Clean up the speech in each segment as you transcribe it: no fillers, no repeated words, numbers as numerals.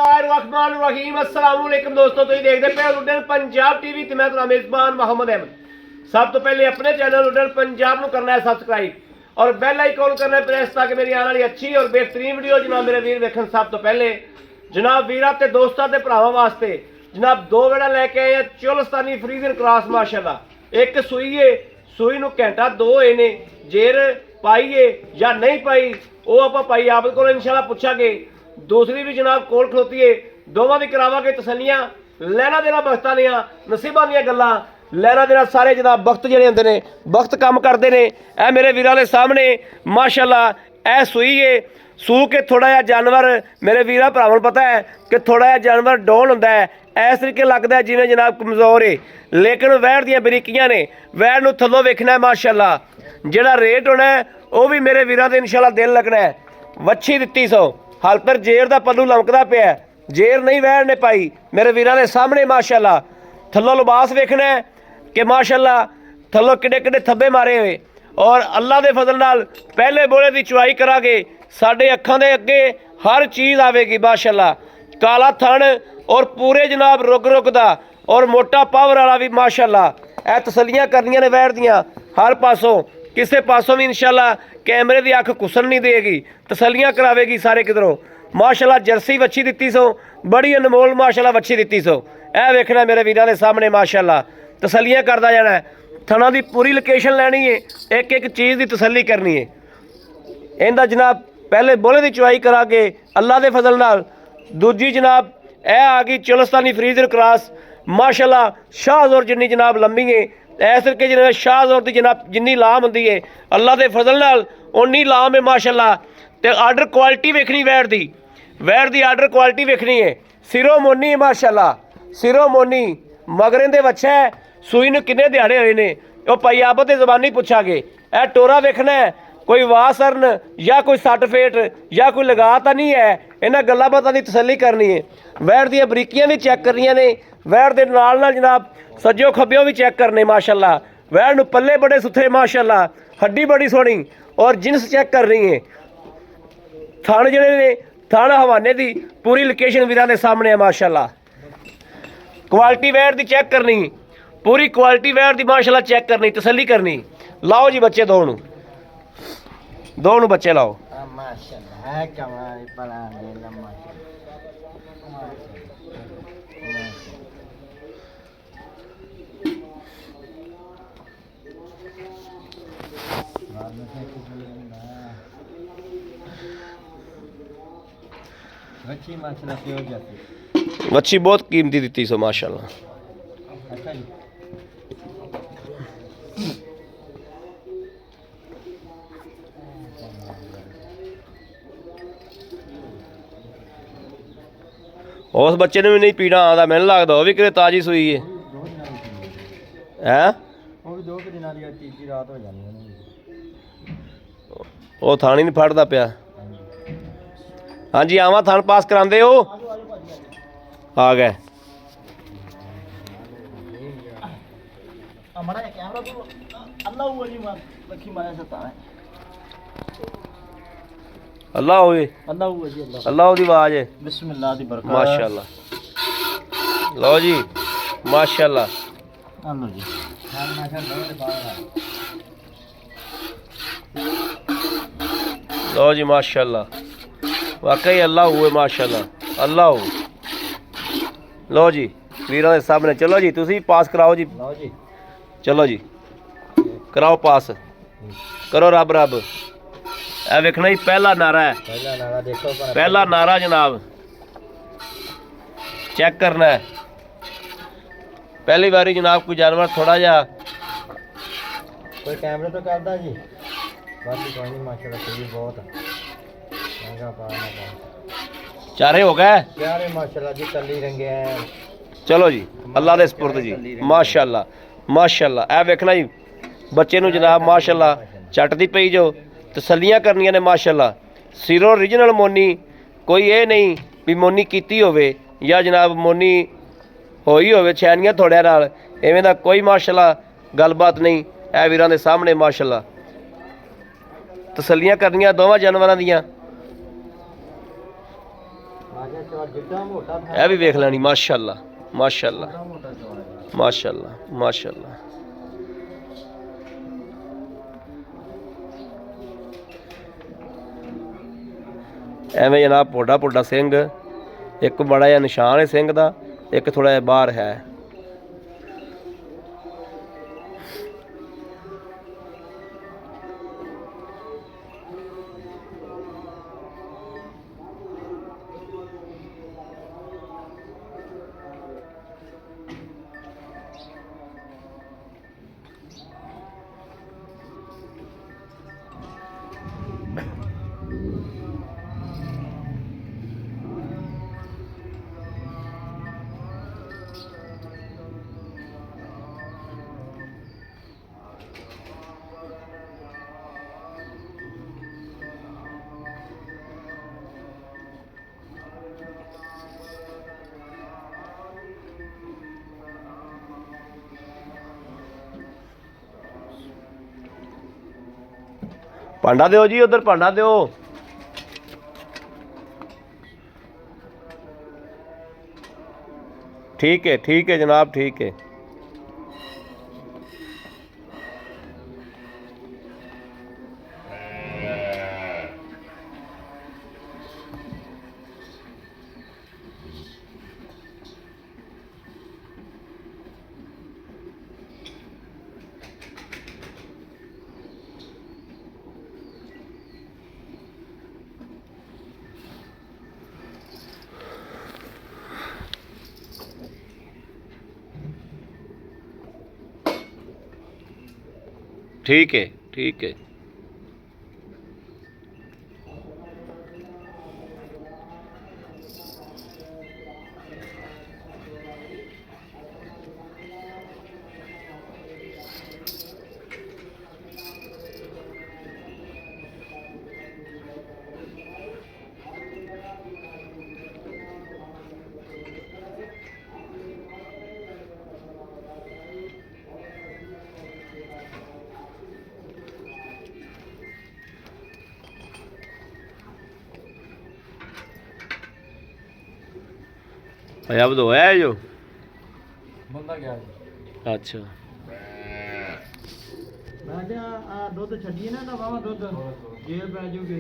रहीम अस्सलाम वालेकुम दोस्तों, तुम देखते पे लुडन पंजाब टीवी ते मैं तुम्हारा मेजबान मोहम्मद अहमद। सब तो पहले अपने चैनल लुडन पंजाब को करना है सब्सक्राइब और बेल आइकन करना है प्रेस ताकि मेरी आने वाली अच्छी और बेहतरीन वीडियो जनाब मेरे वीर वेखन। सब तो पहले जनाब वीरा ते दोस्तों ते भरावां वास्ते जनाब दो वेड़ा लैके आए हैं चोलस्तानी फ्रीजन क्रॉस माशाल्लाह। एक सूई है, सूई नूं घंटा दो होए ने, जेर पाई है या नहीं पाई वो आप भाई आप को इंशाल्लाह पूछांगे। दूसरी भी जनाब कोल खलोती है, दोवां दी करावांगे तसल्लियां। लैना देना बख्तां दियां नसीबां दियां गल्लां। लैना देना सारे जनाब वक्त जिहड़े हुंदे ने वक्त काम करते हैं। ए मेरे वीरां दे सामने माशाल्लाह ए सूई है। सू के थोड़ा जिहा जानवर मेरे वीरा भरावां नूं पता है कि थोड़ा जिहा जानवर डाउन हुंदा है, इस तरीके लगता है जिवें जनाब कमज़ोर है, लेकिन वैड़ दियां बरीकियां ने। वैड़ नूं थल्लों वेखना है माशाल्लाह, जिहड़ा रेट होना है वह भी मेरे वीरां दे इंशाल्लाह दिल लगना है। वच्छी दित्ती सौ हाल पर जेर का पल्लू लमकदा पिया, जेर नहीं वैड़ ने पाई मेरे वीरां दे सामने माशाल्लाह। थल्लों लिबास वेखना है कि माशाल्लाह थल्लों किड्डे किड्डे थब्बे मारे हुए और अल्लाह के फजल नाल पहले बोले की चुआई करांगे। साडे अखां दे अगे हर चीज़ आवेगी माशाल्लाह। काला थण और पूरे जनाब रुग रुग दा और मोटा पावर वाला भी माशाल्लाह। ए तसल्लियां करनियां ने वैड़ दियां हर पासों, किसी पासों भी इंशाल्लाह कैमरे की अख घुसन नहीं देगी, तसल्लियां करावेगी सारे किधरों माशाल्लाह। जर्सी वच्छी दित्ती सो, बड़ी अनमोल माशाल्लाह वच्छी दित्ती सो। ए वेखना मेरे वीरां दे सामने माशाल्लाह, तसल्लियां करदा जाना है। थणा की पूरी लोकेशन लैनी है, एक एक चीज़ की तसल्ली करनी है। इहदा जनाब पहले बोले की चुआई करा के अल्लाह के फजल नाल। दूजी जनाब ए आ गई चोलस्तानी फ्रीजन क्रॉस माशाल्लाह। शाहजोर जिन्नी जनाब लंबी है, इस तरीके जिन्हें शाहजोर की जनाब जिन्नी लाम होंदी है अल्लाह के फजल नाल उन्नी लाम है माशाल्लाह। तो आर्डर क्वालिटी वेखनी वैड़ दी आर्डर क्वालिटी वेखनी है। सिरों मोनी है माशाल्लाह, सिरों मोनी मगरें दे बच्चा है। सूई नूं किन्ने दिहाड़े होए ने वो भाई आबत की जबानी पूछांगे। ए टोरा वेखना है, कोई वासरन या कोई सट फेट या कोई लगा तो नहीं है, इन्हां गल्लां बातां दी तसल्ली करनी है। वैड़ दी बरीकियां भी चैक करनियां ने, वैड़ दे नाल नाल जनाब सज्जो खब्बियों भी चैक करने माशाल्लाह। वैड़ नूं पल्ले बड़े सुथरे माशाल्लाह, हड्डी बड़ी सोहनी और जिन्स चैक कर रही है। थण जिहड़े ने थण हवाने दी पूरी लोकेशन वीरां दे सामने है माशाल्लाह। क्वालिटी वैड़ दी चैक करनी, पूरी क्वालिटी वैड़ दी माशाल्लाह चैक करनी, तसल्ली करनी। लाओ जी बच्चे दो बच्चे लाओ। वच्छी बहुत कीमती दित्ती सो माशाल्लाह। उस बच्चे ने भी नहीं पीना आता, मैनूं लगदा वो भी किते ताजी सूई है। वो थान ही नहीं फड़दा पिया। हाँ जी आवा थान पास करांदे हो आ गए। अल्लाह होए अल्लाह दी आवाज़ है बिस्मिल्लाह दी बरकत माशाल्लाह। लो जी माशाल्लाह। लो जी माशाल्लाह, वाकई अल्लाह हुए माशाल्लाह अल्लाह हो। लो जी वीरां दे सामने चलो जी, तुसी पास कराओ जी। चलो जी कराओ पास, करो रब रब। ए वेखना जी पहला नारा है, पहला नारा जनाब चेक करना है। पहली बारी जनाब कोई जानवर थोड़ा जा कोई कैमरे तो करदा जी, बाकी कोई नहीं माशाल्लाह बहुत चारे हो गए चारे माशाल्लाह जी, तली रंगे हैं। चलो जी अल्लाह दे सुपुर्द जी माशाल्लाह माशाल्लाह। ए वेखना जी बच्चे नूं जनाब माशाल्लाह चटदी पई जो, तसल्लियां करनियां ने माशाल्लाह। सिरों ओरिजिनल मोनी, कोई ये नहीं भी मोनी कीती होवे या जनाब मोनी होई होवे छैनियां थोड़े नाल, इवें दा कोई माशाल्लाह गलबात नहीं। ए वीरां दे सामने माशाल्लाह तसल्लियां करनियां दोवां जानवरां दियां। ਇਹ ਵੀ ਵੇਖ ਲੈਣੀ ਮਾਸ਼ਾਅੱਲਾ ਮਾਸ਼ਾਅੱਲਾ ਮਾਸ਼ਾਅੱਲਾ ਮਾਸ਼ਾਅੱਲਾ। ਐਵੇਂ ਜਨਾਬ ਪੋਡਾ ਪੋਡਾ ਸਿੰਘ, ਇੱਕ ਬੜਾ ਜਿਹਾ ਨਿਸ਼ਾਨ ਹੈ ਸਿੰਘ ਦਾ, ਇੱਕ ਥੋੜਾ ਜਿਹਾ ਬਾਹਰ ਹੈ। ਭਾਂਡਾ ਦਿਓ ਜੀ, ਉਧਰ ਭਾਂਡਾ ਦਿਓ। ठीक है जनाब, ठीक है। ठीक है, ठीक है। अब तो है जो बंदा गया। अच्छा मैं क्या दुध छड्डी ना ना बाबा दुध जेल पै जूगी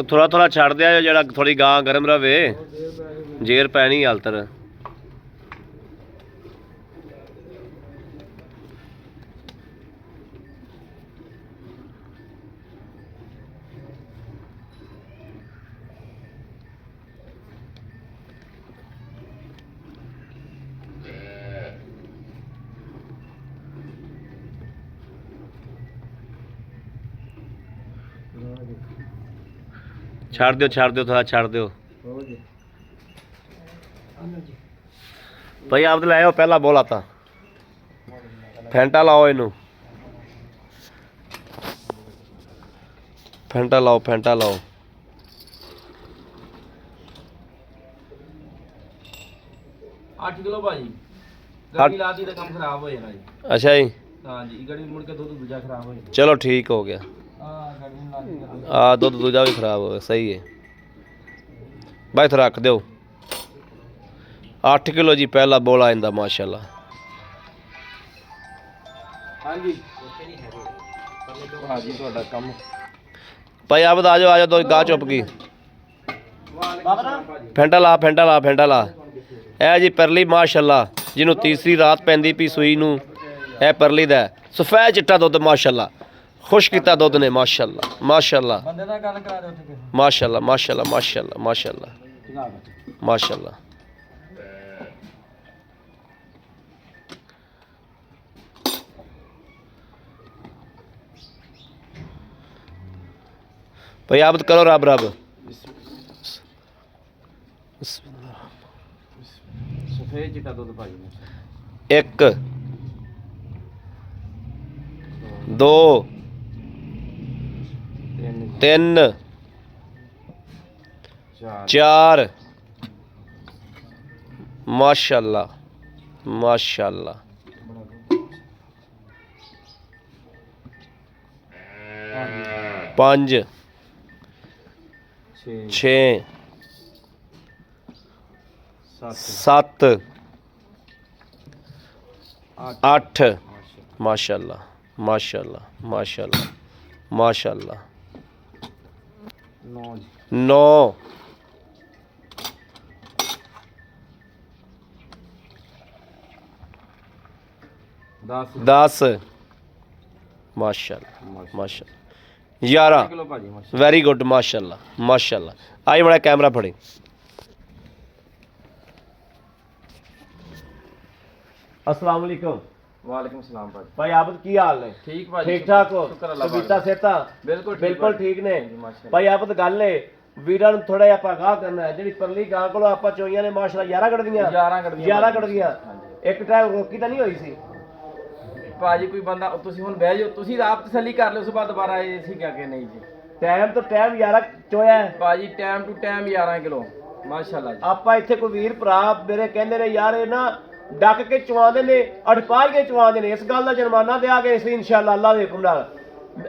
थोड़ा थोड़ा छड़ दिया जरा थोड़ी गां गर्म रवे, जेर पैनी हालतर। छाड़ दो थोड़ा छाड़ दो भाई। आप तो लाए हो पहला बोला था फैंटा लाओ, इनू फैंटा लाओ, फैंटा लाओ। 8 किलो भाजी गड्डी लाती तो काम खराब हो जाना जी। अच्छा जी, हां जी, गड्डी मुड़ के दूध दूजा खराब हो जाना। चलो ठीक हो गया। हाँ दूध दूजा भी खराब हो गया, सही है भाई। तो रख दो 8 किलो जी पहला बोला इंदा माशाल्लाह। हाँ जी भाजी ਤੁਹਾਡਾ ਕੰਮ भाई आप आ जाओ दो गाह चुप गई। फैंटा ला, फैंटा ला, फैंटा ला। ए जी परली माशाल्लाह, जिन्हों तीसरी रात पैंदी पी सूई नूं, ए परली दा सफेद चिट्टा दुध माशाल्लाह, खुश किता दुध ने माशाल्लाह माशाल्लाह ਬੰਦੇ ਨਾਲ ਗੱਲ ਕਰਾ ਦੇ ਉੱਥੇ माशाल्लाह माशाल्लाह माशाल्लाह माशाल्लाह माशाल्लाह। भाई आप करो रब रब। ਸਫੇਦ ਚਿੱਟਾ ਦੁੱਧ ਭਾਜੀ ਨੇ। 1 2 3 4 माशाल्लाह माशाल्लाह। 5 6 7 7 8 8 माशाल्लाह माशाल्लाह माशाल्लाह माशाल्लाह 9 9 10 10 माशाल्लाह माशाल्लाह 11 ਕਿਲੋ ਭਾਜੀ ਮਾਸ਼ਾ वेरी गुड माशाल्लाह माशाल्लाह आई बड़ा कैमरा फड़े अस्सलाम वालेकुम ਵਾਲੇਕੁਮ ਸਲਾਮ ਭਾਜੀ भाई आबद की हाल ने ਠੀਕ ਭਾਜੀ ठीक ठाक हो ਸ਼ੁਕਰ ਅੱਲਾਹ कविता सेता ਬਿਲਕੁਲ बिल्कुल ठीक ने ਜੀ ਮਾਸ਼ਾ भाई आबद गल है ਵੀਰਾਂ ਨੂੰ ਥੋੜਾ ਜਿਹਾ ਆਪਾਂ ਗਾਹ ਕਰਨਾ ਹੈ ਜਿਹੜੀ ਪਰਲੀ ਗਾਂ ਕੋਲੋਂ ਆਪਾਂ ਚੋਈਆਂ ਨੇ ਮਾਸ਼ਾਅੱਲਾ 11 ਕੱਢਦੀਆਂ 11 ਕੱਢਦੀਆਂ 11 ਕੱਢਦੀਆਂ ਇੱਕ ਟਾਈਮ ਰੋਕੀ ਤਾਂ ਨਹੀਂ ਹੋਈ ਸੀ ਭਾਜੀ ਕੋਈ ਬੰਦਾ ਤੁਸੀਂ ਹੁਣ ਬਹਿ ਜਾਓ ਤੁਸੀਂ ਆਪ ਤਸੱਲੀ ਕਰ ਲਿਓ ਉਸ ਤੋਂ ਬਾਅਦ ਦੁਬਾਰਾ ਆਏ ਸੀ ਕਿਹਾ ਕਿ ਨਹੀਂ ਜੀ ਟਾਈਮ ਤੋਂ ਟਾਈਮ 11 ਚੋਇਆ ਹੈ। ਭਾਜੀ ਟਾਈਮ ਟੂ ਟਾਈਮ 11 ਕਿਲੋ ਮਾਸ਼ਾਅੱਲਾ ਜੀ ਆਪਾਂ ਇੱਥੇ ਕੋਈ ਵੀਰ ਭਰਾ ਮੇਰੇ ਕਹਿੰਦੇ ਨੇ ਯਾਰ ਇਹ ਨਾ ਡੱਕ ਕੇ ਚਵਾਉਂਦੇ ਨੇ ਅੜਪਾਲ ਕੇ ਚਵਾਉਂਦੇ ਨੇ ਇਸ ਗੱਲ ਦਾ ਜੁਰਮਾਨਾ ਦਿਆਗੇ ਅਸੀਂ ਇਨਸ਼ਾਅੱਲਾ ਅੱਲਾਹ ਦੇ ਹੁਕਮ ਨਾਲ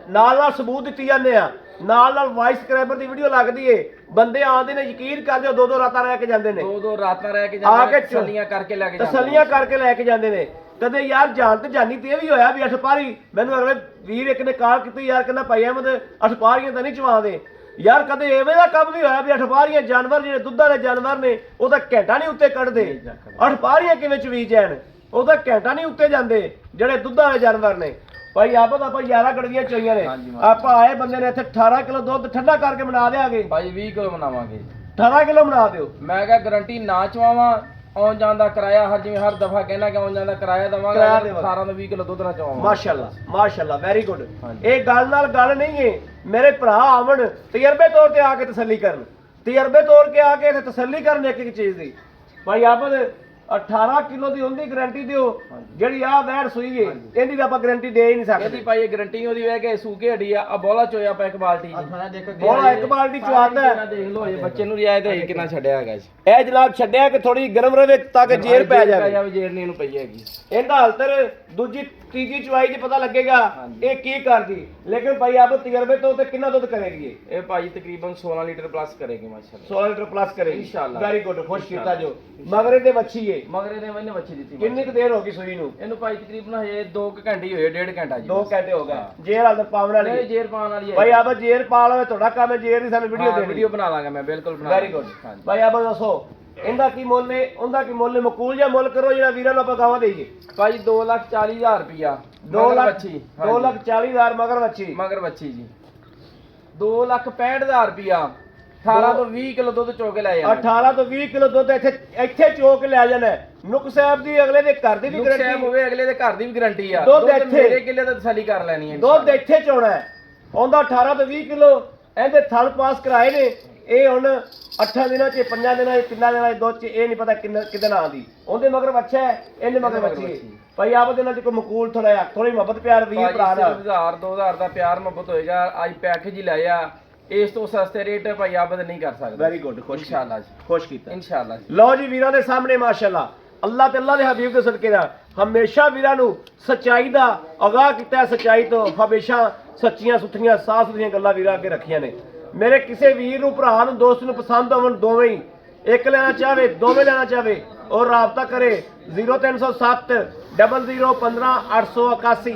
ਨਾਲ ਸਬੂਤ ਦਿੱਤੀ ਜਾਂਦੇ ਆ ਨਾਲ ਵਾਇਸ ਸਕ੍ਰੈਬਰ ਦੀ ਵੀਡੀਓ ਲੱਗਦੀ ਏ ਬੰਦੇ ਆਉਂਦੇ ਨੇ ਯਕੀਨ ਕਰਦੇ ਦੋ ਦੋ ਰਾਤਾਂ ਰਹਿ ਕੇ ਜਾਂਦੇ ਨੇ ਦੋ ਰਾਤਾਂ ਰਹਿ ਕੇ ਆ ਕੇ ਤਸੱਲੀਆਂ ਕਰਕੇ ਲੈ ਕੇ ਜਾਂਦੇ ਤਸੱਲੀਆਂ ਕਰਕੇ ਲੈ ਕੇ ਜਾਂਦੇ ਨੇ ਕਦੇ ਯਾਰ ਜਾਨ ਤੇ ਜਾਨੀ ਤੇ ਇਹ ਵੀ ਹੋਇਆ ਵੀ ਅਠਪਾਰੀ ਮੈਨੂੰ ਅਗਲੇ ਵੀਰ ਇੱਕ ਨੇ ਕਾਲ ਕੀਤੀ ਯਾਰ ਕਹਿੰਦਾ ਭਾਈ ਅਹਿਮਦ ਅਠਪਾਰੀਆਂ ਤਾਂ ਨਹੀਂ ਚਵਾਉਂਦੇ ਯਾਰ ਕਦੇ ਐਵੇਂ ਦਾ ਕੰਮ ਵੀ ਹੋਇਆ ਵੀ ਅਠਪਾਰੀਆਂ ਜਾਨਵਰ ਜਿਹੜੇ ਦੁੱਧ ਵਾਲੇ ਜਾਨਵਰ ਨੇ ਉਹ ਤਾਂ ਘੰਟਾ ਨਹੀਂ ਉੱਤੇ ਕੱਢਦੇ ਅਠਪਾਰੀਆਂ ਕਿਵੇਂ ਚਵੀ ਜਾਣ ਉਹ ਤਾਂ ਘੰਟਾ ਨਹੀਂ ਉੱਤੇ ਜਾਂਦੇ ਜਿਹੜੇ ਦੁੱਧ ਵਾਲੇ ਜਾਨਵਰ ਨੇ ਭਾਈ ਆਪਾਂ 11 ਗੜਵੀਆਂ ਚੋਈਆਂ ਨੇ ਆਪਾਂ ਆਏ ਬੰਦੇ ਨੇ ਇੱਥੇ 18 ਕਿਲੋ ਦੁੱਧ ਠੰਡਾ ਕਰਕੇ ਬਣਾ ਦਿਆਂਗੇ ਭਾਈ 20 ਕਿਲੋ ਬਣਾਵਾਂਗੇ 18 ਕਿਲੋ ਬਣਾ ਦਿਓ ਮੈਂ ਕਿਹਾ ਗਾਰੰਟੀ ਨਾ ਚਵਾਵਾਂ ਆਉਣ ਜਾਣ ਦਾ ਕਿਰਾਇਆ ਹਰ ਜਿਵੇਂ ਹਰ ਦਫਾ ਕਹਿਣਾ ਕਿ ਆਉਣ ਜਾਣ ਦਾ ਕਿਰਾਇਆ ਦਵਾਂਗਾ 18 ਤੋਂ 20 ਕਿਲੋ ਦੁੱਧ ਨਾ ਚਵਾਵਾਂ ਮਾਸ਼ਾਅੱਲਾ ਮਾਸ਼ਾਅੱਲਾ ਵੈਰੀ ਗੁੱਡ ਇਹ ਗੱਲ ਨਾਲ ਗੱਲ ਨਹੀਂ ਹੈ ਮੇਰੇ ਭਰਾ ਆਵਣ ਤਜਰਬੇ ਤੌਰ ਤੇ ਆ ਕੇ ਤਸੱਲੀ ਕਰਨ ਤਜਰਬੇ ਤੌਰ ਕੇ ਆ ਕੇ ਇੱਥੇ ਤਸੱਲੀ ਕਰਨ ਇੱਕ ਇੱਕ ਚੀਜ਼ ਦੀ ਭਾਈ ਆਪਦ 18 ਕਿਲੋ ਦੀ ਹੁੰਦੀ ਗਾਰੰਟੀ ਦਿਓ ਜਿਹੜੀ ਆ ਵੈੜ ਸੂਈ ਏ ਇਹਦੀ ਤਾਂ ਆਪਾਂ ਗਾਰੰਟੀ ਦੇ ਹੀ ਨਹੀਂ ਸਕਦੇ ਇਹਦੀ ਭਾਈ ਗਾਰੰਟੀ ਉਹਦੀ ਵੇ ਕਿ ਸੂਕੇ ਹੱਡੀ ਆ ਬੋਲਾ ਚੋਇਆ ਆਪਾਂ ਇੱਕ ਬਾਲਟੀ ਬੋਲਾ ਇੱਕ ਬਾਲਟੀ ਚਵਾਉਂਦਾ ਹੈ ਦੇਖ ਲਓ ਇਹ ਬੱਚੇ ਨੂੰ ਰਿਆਇਤ ਹੈ ਕਿੰਨਾ ਛੱਡਿਆ ਹੈਗਾ ਜੀ ਇਹ ਜਨਾਬ ਛੱਡਿਆ ਕਿ ਥੋੜੀ ਗਰਮ ਰਵੇ ਤਾਂ ਕਿ ਜੇਰ ਪੈ ਜਾਵੇ ਜੇਰ ਨਹੀਂ ਇਹਨੂੰ ਪਈ ਹੈਗੀ ਇਹਦਾ ਹਲਤਰ ਦੂਜੀ ਤੀਜੀ ਚਵਾਈ 'ਚ ਪਤਾ ਲੱਗੇਗਾ ਇਹ ਕੀ ਕਰਦੀ ਲੇਕਿਨ ਭਾਈ ਆਪ ਤਜਰਬੇ ਤੋਂ ਤੇ ਕਿੰਨਾ ਦੁੱਧ ਕਰੇਗੀ ਇਹ ਭਾਈ ਤਕਰੀਬਨ 16 ਲੀਟਰ ਪਲੱਸ ਕਰੇਗੀ ਮਾਸ਼ਾਅੱਲਾ 16 ਲੀਟਰ ਪਲੱਸ ਕਰੇਗੀ ਇਨਸ਼ਾਅੱਲਾ ਵੈਰੀ ਗੁੱਡ ਖੁਸ਼ ਕੀਤਾ ਜੋ ਮਗਰੇ ਦੇ ਵੱਛੀ ਏ ਮਗਰੇ ਦੇ ਮੈਨੇ ਬੱਚੀ ਦਿੱਤੀ ਕਿੰਨੀ ਕੁ ਦੇਰ ਹੋ ਗਈ ਸੂਈ ਨੂੰ ਇਹਨੂੰ ਭਾਈ ਤਕਰੀਬਨ ਹਜੇ 2 ਘੰਟੇ ਹੀ ਹੋਏ 1.5 ਘੰਟਾ ਜੀ 2 ਘੰਟੇ ਹੋ ਗਏ ਜੇਰ ਹਲਤਰ ਪਾਉਣ ਵਾਲੀ ਇਹ ਜੇਰ ਪਾਉਣ ਵਾਲੀ ਹੈ ਭਾਈ ਆਪ ਜੇਰ ਪਾ ਲਵੇ ਤੁਹਾਡਾ ਕੰਮ ਹੈ ਜੇਰ ਦੀ ਸਾਨੂੰ ਵੀਡੀਓ ਦੇਣੀ ਵੀਡੀਓ ਬਣਾ ਲਾਂਗਾ ਮੈਂ ਬਿਲਕੁਲ ਬਣਾ ਵੈਰੀ ਗੁੱਡ ਭਾਈ ਆਪ ਦੱਸੋ ਇਹਦਾ ਕੀ ਮੁੱਲ ਹੈ ਉਹਦਾ ਕੀ ਮੁੱਲ ਹੈ ਮਕੂਲ ਜਾਂ ਮੁੱਲ ਕਰੋ ਜਿਹੜਾ ਵੀਰਾਂ ਨੂੰ ਆਪਾਂ ਗਾਵਾਂ ਦੇਈਏ ਭਾਈ 2,40,000 ਰੁਪਿਆ 2,40,000 ਮਗਰ ਵੱਛੀ ਜੀ 2,65,000 ਰੁਪਿਆ 18 ਤੋਂ 20 ਕਿਲੋ ਦੁੱਧ ਚੋ ਕੇ ਲੈ ਜਾਣਾ 18 ਤੋਂ 20 ਕਿਲੋ ਦੁੱਧ ਇੱਥੇ ਚੋ ਕੇ ਲੈ ਜਾਣਾ ਨੁਕ ਸਾਹਿਬ ਦੀ ਅਗਲੇ ਦੇ ਘਰ ਦੀ ਵੀ ਗਾਰੰਟੀ ਗਾਰੰਟੀ ਹੋਵੇ ਅਗਲੇ ਦੇ ਘਰ ਦੀ ਵੀ ਗਾਰੰਟੀ ਆ ਦੁੱਧ ਇੱਥੇ ਮੇਰੇ ਕਿੱਲੇ ਦਾ ਤਸੱਲੀ ਕਰ ਲੈਣੀ ਹੈ ਦੁੱਧ ਇੱਥੇ ਚੋਣਾ ਹੈ ਉਹਦਾ 18 ਤੋਂ 20 ਕਿਲੋ ਇਹਦੇ ਥਲ ਪਾਸ ਕਰਾਏ ਨੇ ਇਹ ਹੁਣ 8 ਦਿਨਾਂ ਚ 5 ਦਿਨਾਂ ਚ 3 ਦਿਨਾਂ ਚ ਦੁੱਧ ਚ ਇਹ ਨਹੀਂ ਪਤਾ ਕਿੰਨਾ ਆਂਦੀ ਉਹਦੇ ਮਗਰ ਬੱਚਾ ਹੈ ਇਹਦੇ ਮਗਰ ਬੱਚੀ ਭਾਈ ਆਪ ਦੇ ਨਾਲ ਕੋਈ ਮਕੂਲ ਥੋੜਾ ਥੋੜੀ ਮੁਹੱਬਤ ਪਿਆਰ ਵੀਰ ਭਰਾ ਦਾ 1000 2000 ਦਾ ਪਿਆਰ ਮੁਹੱਬਤ ਹੋਏਗਾ ਅੱਜ ਪੈਕੇਜ ਹੀ ਲੈ ਆ ਇਸ ਤੋਂ ਸਸਤੇ ਰੇਟ ਭਾਈ ਆਬਦ ਨਹੀਂ ਕਰ ਸਕਦੇ ਵੈਰੀ ਗੁੱਡ ਖੁਸ਼ ਇਨਸ਼ਾਅੱਲਾ ਜੀ ਖੁਸ਼ ਕੀਤਾ ਇਨਸ਼ਾਅੱਲਾ ਜੀ ਲਓ ਜੀ ਵੀਰਾਂ ਦੇ ਸਾਹਮਣੇ ਮਾਸ਼ਾਅੱਲਾ ਅੱਲਾਹ ਤੇ ਅੱਲਾਹ ਦੇ ਹਬੀਬ ਦੇ ਸਦਕੇ ਦਾ ਹਮੇਸ਼ਾ ਵੀਰਾਂ ਨੂੰ ਸੱਚਾਈ ਦਾ ਆਗਾਹ ਕੀਤਾ ਹੈ ਸੱਚਾਈ ਤੋਂ ਹਮੇਸ਼ਾ ਸੱਚੀਆਂ ਸੁਥਰੀਆਂ ਸਾਫ਼ ਸੁਥਰੀਆਂ ਗੱਲਾਂ ਵੀਰਾਂ ਅੱਗੇ ਰੱਖੀਆਂ ਨੇ ਮੇਰੇ ਕਿਸੇ ਵੀਰ ਨੂੰ ਭਰਾ ਨੂੰ ਦੋਸਤ ਨੂੰ ਪਸੰਦ ਆਉਣ ਦੋਵੇਂ ਹੀ ਇੱਕ ਲੈਣਾ ਚਾਹਵੇ ਦੋਵੇਂ ਲੈਣਾ ਚਾਹਵੇ ਔਰ ਰਾਬਤਾ ਕਰੇ 0307 00 15 881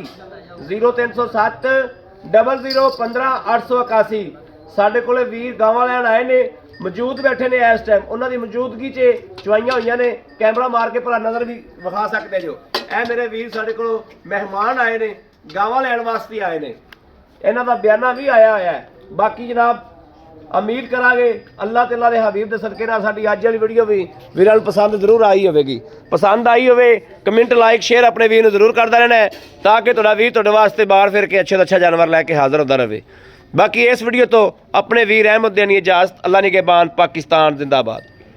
0307 00 15 881 ਸਾਡੇ ਕੋਲੇ ਵੀਰ ਗਾਵਾਂ ਲੈਣ ਆਏ ਨੇ ਮੌਜੂਦ ਬੈਠੇ ਨੇ ਇਸ ਟਾਈਮ ਉਹਨਾਂ ਦੀ ਮੌਜੂਦਗੀ 'ਚ ਚਵਾਈਆਂ ਹੋਈਆਂ ਨੇ ਕੈਮਰਾ ਮਾਰ ਕੇ ਭਲਾ ਨਜ਼ਰ ਵੀ ਵਿਖਾ ਸਕਦੇ ਜੋ ਇਹ ਮੇਰੇ ਵੀਰ ਸਾਡੇ ਕੋਲੋਂ ਮਹਿਮਾਨ ਆਏ ਨੇ ਗਾਵਾਂ ਲੈਣ ਵਾਸਤੇ ਆਏ ਨੇ ਇਹਨਾਂ ਦਾ ਬਿਆਨਾ ਵੀ ਆਇਆ ਹੋਇਆ ਹੈ ਬਾਕੀ ਜਨਾਬ ਉਮੀਦ ਕਰਾਂਗੇ ਅੱਲਾਹ ਤੇ ਅੱਲਾਹ ਦੇ ਹਬੀਬ ਦੇ ਸਦਕੇ ਨਾਲ ਸਾਡੀ ਅੱਜ ਵਾਲੀ ਵੀਡੀਓ ਵੀ ਵੀਰਾਂ ਨੂੰ ਪਸੰਦ ਜ਼ਰੂਰ ਆਈ ਹੋਵੇਗੀ ਪਸੰਦ ਆਈ ਹੋਵੇ ਕਮੈਂਟ ਲਾਈਕ ਸ਼ੇਅਰ ਆਪਣੇ ਵੀਰ ਨੂੰ ਜ਼ਰੂਰ ਕਰਦਾ ਰਹਿਣਾ ਤਾਂ ਕਿ ਤੁਹਾਡਾ ਵੀਰ ਤੁਹਾਡੇ ਵਾਸਤੇ ਬਾਹਰ ਫਿਰ ਕੇ ਅੱਛੇ ਤੋਂ ਅੱਛਾ ਜਾਨਵਰ ਲੈ ਕੇ ਹਾਜ਼ਰ ਹੁੰਦਾ ਰਹੇ ਬਾਕੀ ਇਸ ਵੀਡੀਓ ਤੋਂ ਆਪਣੇ ਵੀਰ ਅਹਿਮਦ ਦੇਣੀ ਇਜਾਜ਼ਤ ਅੱਲਾਹ ਨਿਗਹਿਬਾਨ ਪਾਕਿਸਤਾਨ ਜ਼ਿੰਦਾਬਾਦ